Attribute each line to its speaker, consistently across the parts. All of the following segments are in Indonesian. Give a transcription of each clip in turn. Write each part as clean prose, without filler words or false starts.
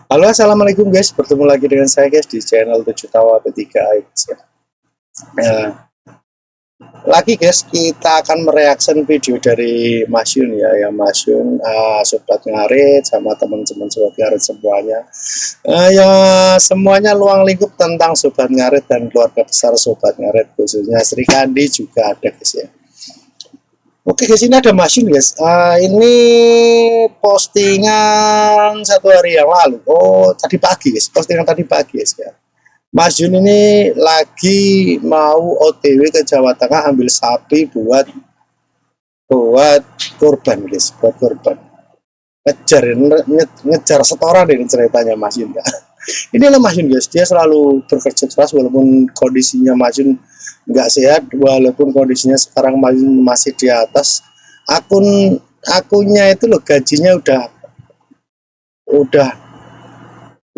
Speaker 1: Halo, assalamualaikum guys. Bertemu lagi dengan saya guys di channel 7 Tawa P3 guys ya. Nah, lagi guys kita akan mereaction video dari Mas Yun ya, yang Mas Yun sobat ngarit sama teman-teman sobat ngarit semuanya. Ya semuanya luang lingkup tentang sobat ngarit dan keluarga besar sobat ngarit, khususnya Sri Kandi juga ada guys ya. Oke guys, ini ada Mas Yun guys. Ini postingan 1 hari yang lalu. Oh, tadi pagi guys. Postingan tadi pagi guys ya. Mas Yun ini lagi mau OTW ke Jawa Tengah ambil sapi buat korban guys, buat korban. Ngejar setoran ini ceritanya Mas Yun ya. Ini loh Mas Yun guys, dia selalu bekerja keras walaupun kondisinya Mas Yun nggak sehat, walaupun kondisinya sekarang masih di atas akunnya itu loh, gajinya udah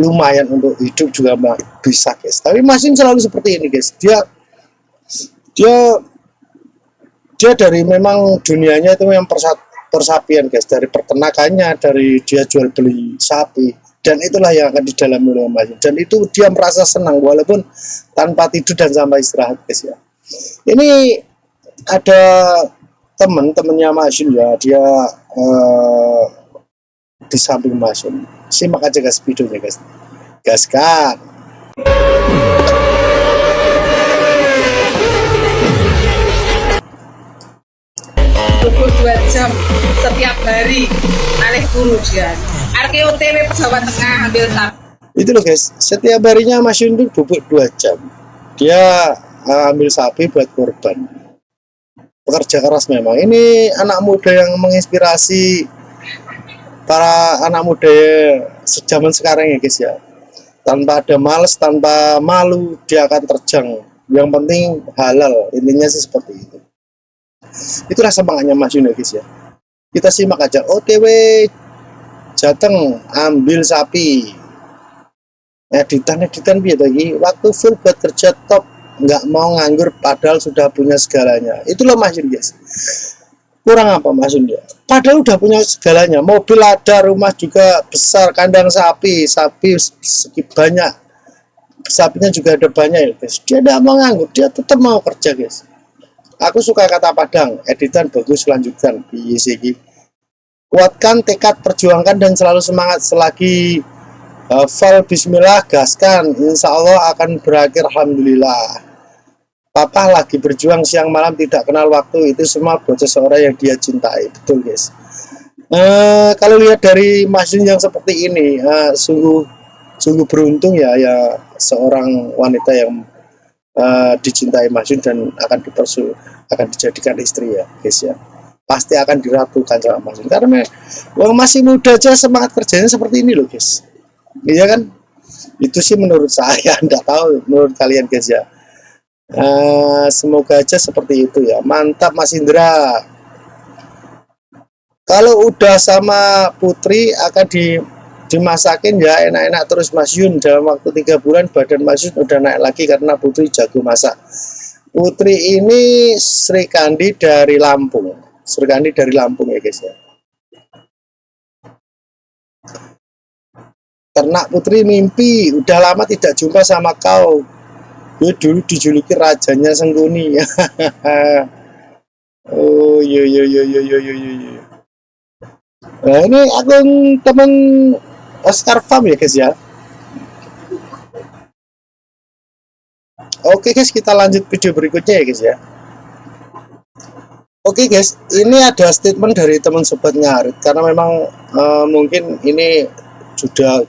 Speaker 1: lumayan untuk hidup juga bisa guys. Tapi Mas Yun selalu seperti ini guys, dia dari memang dunianya itu yang persapian guys, dari peternakannya, dari dia jual beli sapi, dan itulah yang akan didalami oleh Mas Yun, dan itu dia merasa senang walaupun tanpa tidur dan sampai istirahat guys ya. Ini ada temennya Mas Yun ya, dia di samping Mas Yun. Simak aja guys videonya guys, gaskan.
Speaker 2: 22 jam setiap hari alih guru dia. Arke OTW ke Jawa Tengah ambil sapi.
Speaker 1: Itu loh guys, setiap harinya Mas Yun bubuk 2 jam. Dia ambil sapi buat korban. Pekerja keras memang. Ini anak muda yang menginspirasi para anak muda zaman sekarang ya guys ya. Tanpa ada males, tanpa malu, dia akan terjang. Yang penting halal, intinya sih seperti itu. Itulah semangatnya Mas Yun ya guys ya. Kita simak aja. OTW Jateng ambil sapi. Editan biar lagi waktu full buat kerja top, nggak mau nganggur padahal sudah punya segalanya. Itulah Mas Yun guys. Kurang apa Mas Yun ya? Padahal udah punya segalanya, mobil ada, rumah juga besar, kandang sapi segi banyak, sapinya juga ada banyak ya guys. Dia tidak mau nganggur, dia tetap mau kerja guys. Aku suka kata Padang, editan bagus, lanjutkan. Bisiki. Kuatkan tekad, perjuangkan dan selalu semangat. Selagi fal bismillah, gaskan, insya Allah akan berakhir alhamdulillah. Papa lagi berjuang siang malam tidak kenal waktu, itu semua buat seseorang yang dia cintai. Betul guys. Kalau lihat dari Mas Yun yang seperti ini, sungguh beruntung ya seorang wanita yang dicintai Mas Yun dan akan dijadikan istri ya guys ya. Pasti akan diratukan sama Mas Yun karena masih muda aja semangat kerjanya seperti ini loh guys. Iya kan? Itu sih menurut saya, enggak tahu menurut kalian guys ya. Semoga aja seperti itu ya. Mantap Mas Indra. Kalau udah sama Putri akan dimasakin ya enak-enak terus Mas Yun. Dalam waktu 3 bulan badan Mas Yun udah naik lagi karena Putri jago masak. Putri ini Sri Kandi dari Lampung. Sri Kandi dari Lampung ya guys ya. Ternak Putri mimpi, udah lama tidak jumpa sama kau. Gue dulu dijuluki rajanya Sengguni. Oh yo. Nah, ini akun temen Oscar Farm ya guys ya. Oke guys, kita lanjut video berikutnya ya guys ya. Oke guys, ini ada statement dari teman sobat ngarit karena memang mungkin ini sudah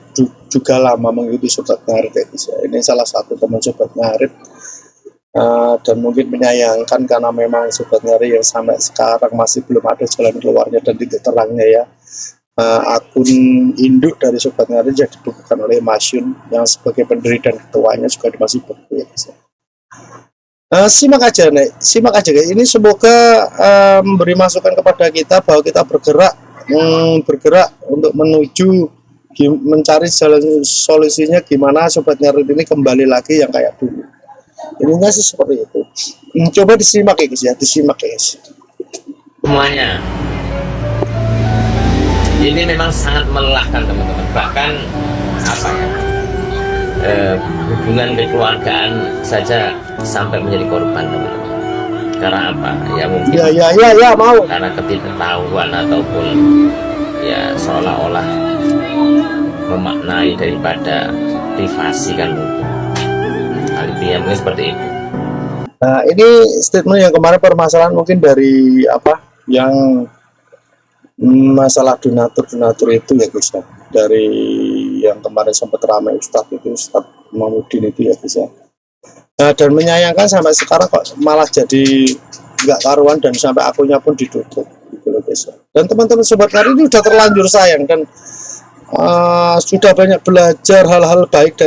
Speaker 1: juga lama mengikuti sobat ngarit ya guys ya. Ini salah satu teman sobat ngarit dan mungkin menyayangkan karena memang sobat ngarit yang sampai sekarang masih belum ada jalan keluarnya dan titik terangnya ya. Akun induk dari sobat ngarit yang dibukukan oleh Mas Yun yang sebagai pendiri dan ketuanya juga masih buku ya guys ya. Simak aja guys. Ini semoga memberi masukan kepada kita bahwa kita bergerak untuk menuju mencari jalan solusinya gimana sobat ngarit ini kembali lagi yang kayak dulu. Ininya sih seperti itu. Coba disimak ya guys ya, disimak guys.
Speaker 3: Semuanya ini memang sangat melelahkan teman-teman. Bahkan apa ya, hubungan kekeluargaan saja sampai menjadi korban, teman-teman. Karena apa? Ya mungkin
Speaker 1: ya mau.
Speaker 3: karena ketidaktahuan ataupun ya seolah-olah memaknai daripada privasi kan mungkin. Hal itu ya mungkin seperti itu.
Speaker 1: Nah, ini statement yang kemarin permasalahan mungkin dari apa yang masalah donatur itu ya guys ya. Dari yang kemarin sempat ramai Ustadz Mahmudin itu ya guys ya. Nah, dan menyayangkan sampai sekarang kok malah jadi nggak karuan dan sampai akunnya pun ditutup gitu loh guys ya. Dan teman-teman sobat ngari ini udah terlanjur sayang dan sudah banyak belajar hal-hal baik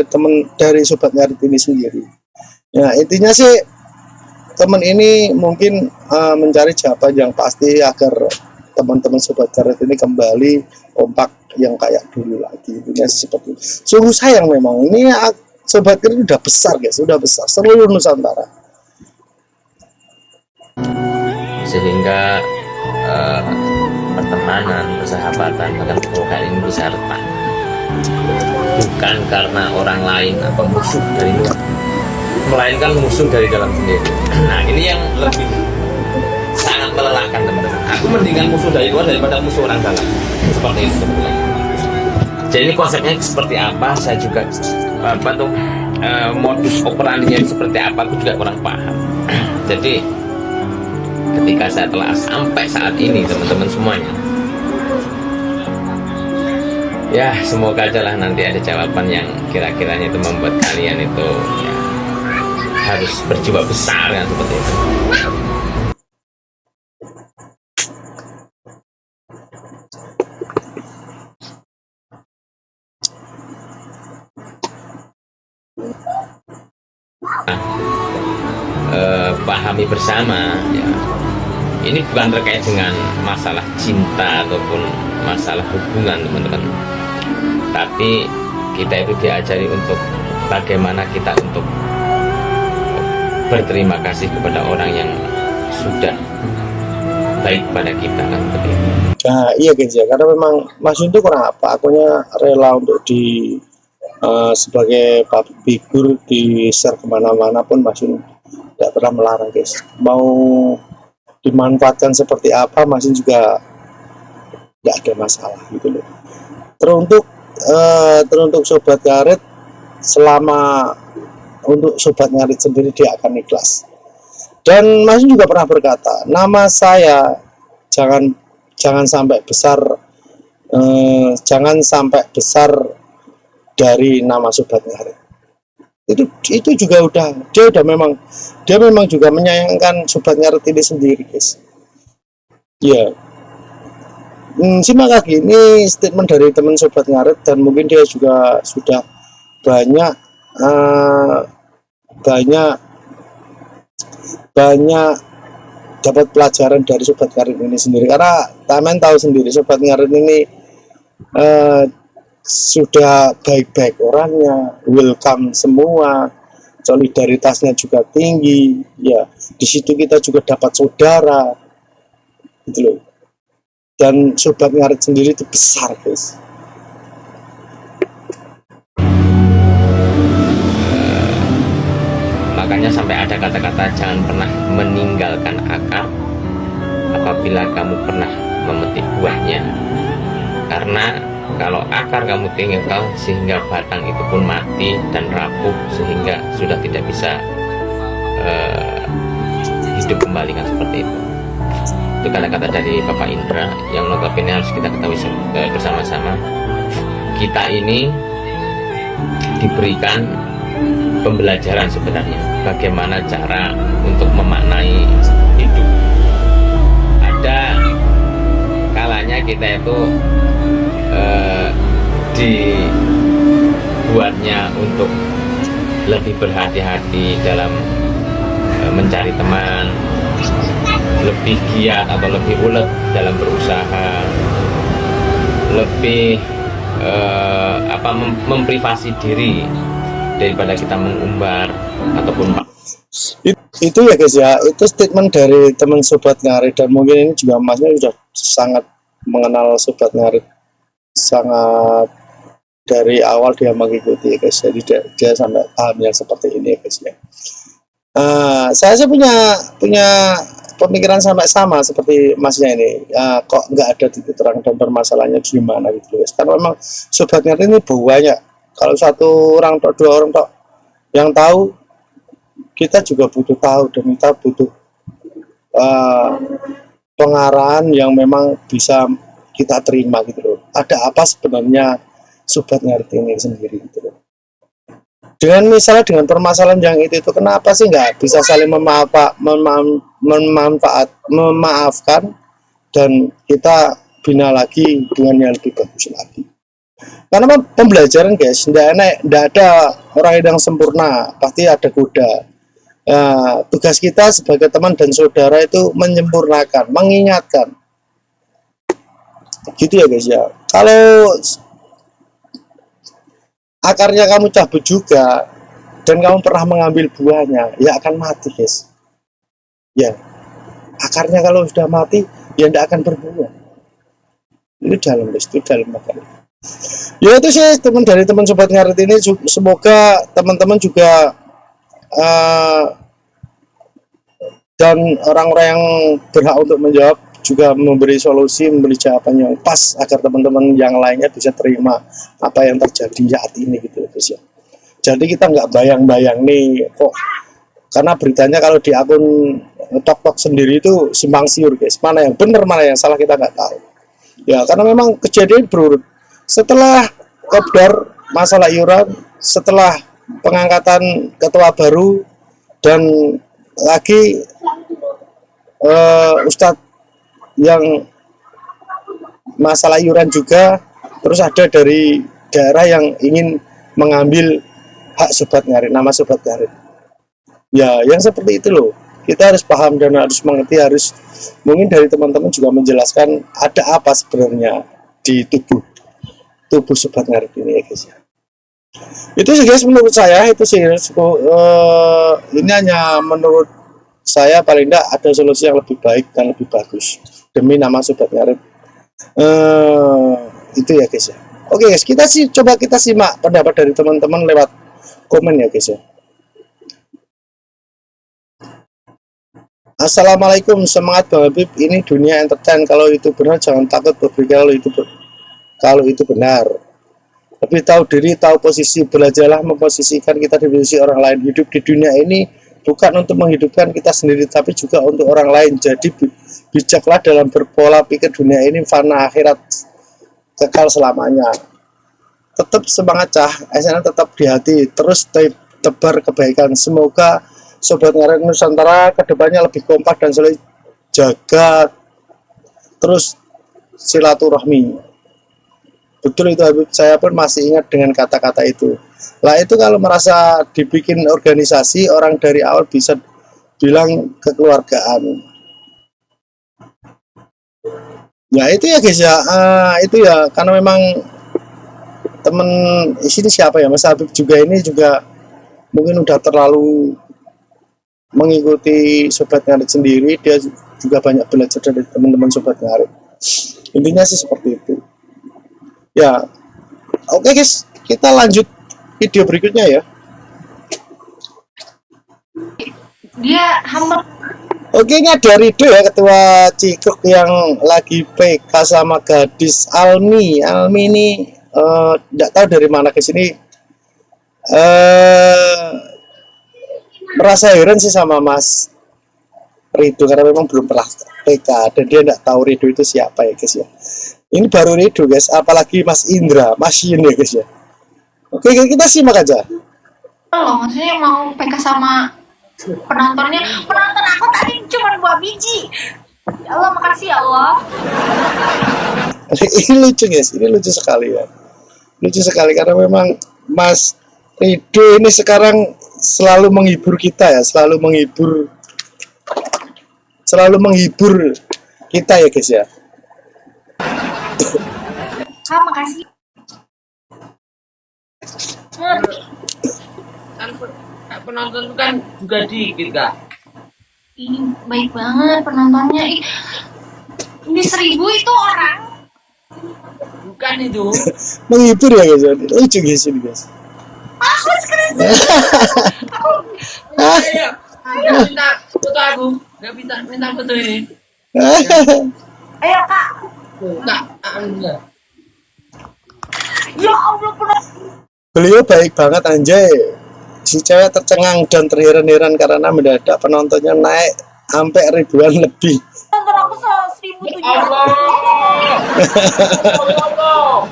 Speaker 1: dari sobat ngarit ini sendiri. Ya intinya sih teman ini mungkin mencari jawaban yang pasti agar teman-teman sobat ngarit ini kembali kompak yang kayak dulu lagi. Intinya seperti itu. Sungguh sayang memang ini sobat ngarit udah besar guys, sudah besar seluruh Nusantara.
Speaker 3: Sehingga pertemanan, persahabatan, bahkan keluarga ini bisa retak. Bukan karena orang lain atau musuh dari luar, melainkan musuh dari dalam sendiri. Nah ini yang lebih sangat melelahkan teman-teman. Aku mendingan musuh dari luar daripada musuh orang dalam. Seperti itu teman-teman. Jadi ini konsepnya seperti apa? Saya juga modus operandinya seperti apa? Aku juga kurang paham. Jadi ketika saya telah sampai saat ini teman-teman semuanya, ya semoga aja lah nanti ada jawaban yang kira-kiranya itu membuat kalian itu ya, harus berjiwa besar kan seperti itu. Pahami bersama ya, ini bukan terkait dengan masalah cinta ataupun masalah hubungan teman-teman, tapi kita itu diajari untuk bagaimana kita untuk berterima kasih kepada orang yang sudah baik pada kita kan seperti itu.
Speaker 1: Nah iya guys ya, karena memang Mas Yun itu kurang apa, akunya rela untuk sebagai public figure di share kemana-mana pun Mas Yun tidak pernah melarang guys. Mau dimanfaatkan seperti apa Mas Yun juga tidak ada masalah gitu loh. Teruntuk sobat ngarit, selama untuk sobat ngarit sendiri dia akan ikhlas. Dan Mas Yun juga pernah berkata, nama saya jangan sampai besar, jangan sampai besar dari nama sobat ngarit. Itu juga dia memang juga menyayangkan sobat ngarit ini sendiri guys. Ya simak lagi ini statement dari teman sobat ngarit, dan mungkin dia juga sudah banyak dapat pelajaran dari sobat ngarit ini sendiri, karena teman tahu sendiri sobat ngarit ini sudah baik-baik orangnya, welcome semua, solidaritasnya juga tinggi ya. Di situ kita juga dapat saudara gitu loh. Dan sobat ngarit sendiri itu besar guys.
Speaker 3: Makanya sampai ada kata-kata jangan pernah meninggalkan akar apabila kamu pernah memetik buahnya, karena kalau akar kamu tinggalkan sehingga batang itu pun mati dan rapuh sehingga sudah tidak bisa hidup kembali kan seperti itu. Itu kata-kata dari Bapak Indra yang notabene harus kita ketahui bersama-sama. Kita ini diberikan pembelajaran sebenarnya bagaimana cara untuk memaknai hidup. Ada kalanya kita itu dibuatnya untuk lebih berhati-hati dalam mencari teman, lebih giat atau lebih ulet dalam berusaha, lebih memprivasi diri daripada kita mengumbar ataupun
Speaker 1: itu ya guys ya. Itu statement dari teman sobat ngarit, dan mungkin ini juga Masnya sudah sangat mengenal sobat ngarit, sangat dari awal dia mengikuti ya guys, jadi dia sampai paham yang seperti ini ya guys ya. Saya sih punya pemikiran sampai sama seperti masnya ini. Kok nggak ada titik terang dan permasalahannya gimana gitu guys, karena memang sobat ngerti ini banyak. Kalau satu orang atau dua orang tok yang tahu, kita juga butuh tahu dan kita butuh pengarahan yang memang bisa kita terima gitu loh. Ada apa sebenarnya sobat ngerti ini sendiri gitu loh. Dengan misalnya dengan permasalahan yang itu kenapa sih nggak bisa saling memaafkan dan kita bina lagi hubungan yang lebih bagus lagi. Karena pembelajaran guys, nggak ada orang yang sempurna, pasti ada kuda. Tugas kita sebagai teman dan saudara itu menyempurnakan, mengingatkan, gitu ya guys ya. Kalau akarnya kamu cabut juga dan kamu pernah mengambil buahnya, ya akan mati guys. Ya, akarnya kalau sudah mati, ya tidak akan berbuah. Itu dalam guys, itu dalam makanya. Ya itu sih dari teman sobat ngerti ini. Semoga teman-teman juga dan orang-orang yang berhak untuk menjawab juga memberi solusi, memberi jawaban yang pas agar teman-teman yang lainnya bisa terima apa yang terjadi saat ini gitu guys ya. Jadi kita nggak bayang-bayang nih kok, karena beritanya kalau di akun tok sendiri itu simpang siur guys, mana yang benar mana yang salah kita nggak tahu ya, karena memang kejadian berurut setelah kopdar masalah iuran, setelah pengangkatan ketua baru, dan lagi Ustadz yang masalah iuran juga, terus ada dari daerah yang ingin mengambil hak sobat ngarit, nama sobat ngarit ya, yang seperti itu loh. Kita harus paham dan harus mengerti, harus mungkin dari teman-teman juga menjelaskan ada apa sebenarnya di tubuh sobat ngarit ini ya guys ya. Itu sih guys menurut saya, itu sih ini hanya menurut saya, paling tidak ada solusi yang lebih baik dan lebih bagus demi nama sobat ngarit. Itu ya guys ya. Oke guys, coba kita simak pendapat dari teman-teman lewat komen ya guys ya. Assalamualaikum, semangat Bang Habib, ini dunia entertain, kalau itu benar jangan takut berpikir kalau itu benar. Lebih tahu diri, tahu posisi, belajarlah memposisikan kita di posisi orang lain. Hidup di dunia ini bukan untuk menghidupkan kita sendiri, tapi juga untuk orang lain. Jadi bijaklah dalam berpola pikir, dunia ini fana, akhirat kekal selamanya. Tetap semangat cah, SNN tetap di hati, terus tebar kebaikan. Semoga sobat ngarit Nusantara kedepannya lebih kompak dan selalu jaga terus silaturahmi. Betul itu Habib, saya pun masih ingat dengan kata-kata itu. Lah itu kalau merasa dibikin organisasi, orang dari awal bisa bilang kekeluargaan. Ya itu ya guys ya, itu ya karena memang temen sini siapa ya, Mas Habib juga ini juga mungkin udah terlalu mengikuti sobat ngarit sendiri, dia juga banyak belajar dari teman-teman sobat ngarit. Intinya sih seperti itu. Ya, oke guys, kita lanjut video berikutnya ya.
Speaker 2: Dia hamba.
Speaker 1: Oke, ini ada Rido ya, ketua Cikruk yang lagi PK sama gadis Almi. Almi ini tidak tahu dari mana ke sini. Merasa heran sih sama Mas Rido karena memang belum pernah PK dan dia tidak tahu Rido itu siapa ya guys ya. Ini baru Rido guys, apalagi Mas Indra, Mas Yin ya guys ya. Oke, kita simak aja.
Speaker 2: Loh, maksudnya mau PK sama penontonnya. Penonton aku tadi cuma 2 biji. Ya Allah, makasih ya Allah.
Speaker 1: Ini lucu guys, ini lucu sekali ya. Lucu sekali karena memang Mas Rido ini sekarang selalu menghibur kita ya, selalu menghibur kita ya guys ya.
Speaker 2: Kak, makasih.
Speaker 3: Kan penonton itu kan juga dikit kak.
Speaker 2: Ih, baik banget penontonnya. Ini 1000 itu orang.
Speaker 3: Bukan keren itu.
Speaker 1: Menghibur ya guys, lucu guys ini guys.
Speaker 2: Aku screenshot. Aku
Speaker 3: Ayo, nggak minta foto aku, nggak minta foto ini.
Speaker 2: ayo kak.
Speaker 3: Enggak, enggak.
Speaker 2: Ya Allah pernah.
Speaker 1: Beliau baik banget anjay. Si cewek tercengang dan terheran-heran karena mendadak penontonnya naik sampai ribuan lebih.
Speaker 2: Nonton aku 1.700.
Speaker 3: Allah. Allah.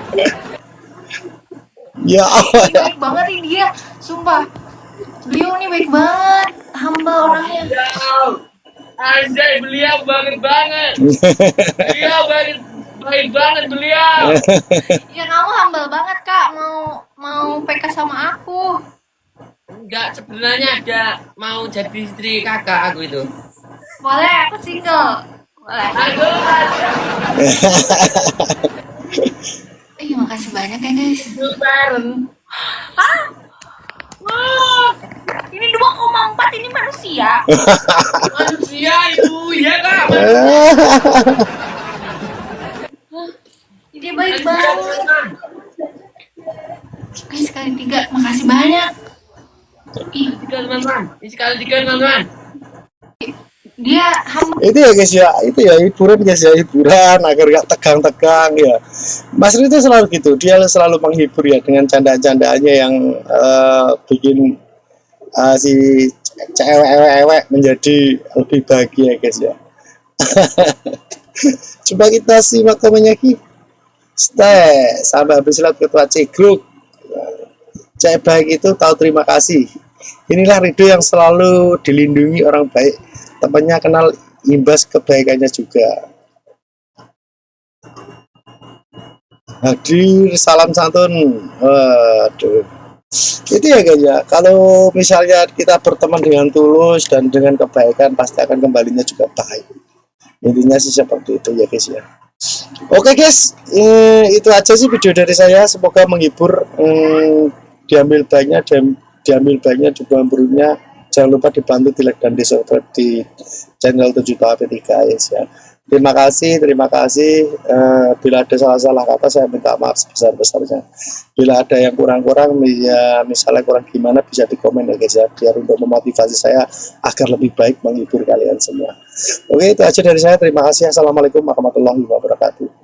Speaker 1: Ya Allah ya.
Speaker 2: Baik banget nih dia, sumpah. Beliau nih baik banget, humble orangnya.
Speaker 3: Anjay, beliau banget banget. Beliau baik banget beliau.
Speaker 2: Ya kamu humble banget kak, mau PK sama aku.
Speaker 3: Enggak, sebenarnya ada mau jadi istri kakak aku itu.
Speaker 2: Boleh, aku single. Boleh.
Speaker 3: Aduh,
Speaker 2: Makasih banyak ya guys.
Speaker 3: bareng.
Speaker 2: Hah? Wah, ini 2,4 ini manusia.
Speaker 3: Manusia itu, ya kak.
Speaker 2: Dia baik banget. Guys, sekali 3, makasih banyak. Ih,
Speaker 3: Teman-teman, ini sekali 3 teman-teman.
Speaker 2: dia humble.
Speaker 1: Itu ya guys ya, itu ya hiburan guys ya, hiburan agar gak tegang-tegang ya. Mas Ri itu selalu gitu, dia selalu menghibur ya dengan canda-candaannya yang bikin si cewek-cewek menjadi lebih bahagia guys ya. Coba kita simak komennya Ki. Stay sampai habis lihat ketua C Group. Cewek baik itu tahu terima kasih. Inilah Ridho yang selalu dilindungi orang baik. Temannya kenal imbas kebaikannya juga. Hadir salam santun. Waduh. Itu ya guys ya. Kalau misalnya kita berteman dengan tulus dan dengan kebaikan, pasti akan kembalinya juga baik. Intinya sih seperti itu ya guys ya. Oke guys, itu aja sih video dari saya. Semoga menghibur. Diambil baiknya, diambil baiknya, dibuang buruknya. Jangan lupa dibantu di like dan di subscribe di channel 7 Tawa P3 ya. Terima kasih. Bila ada salah-salah kata saya minta maaf sebesar-besarnya. Bila ada yang kurang-kurang, ya misalnya kurang gimana bisa di komen ya guys ya, biar untuk memotivasi saya agar lebih baik menghibur kalian semua. Oke, itu aja dari saya. Terima kasih. Assalamualaikum warahmatullahi wabarakatuh.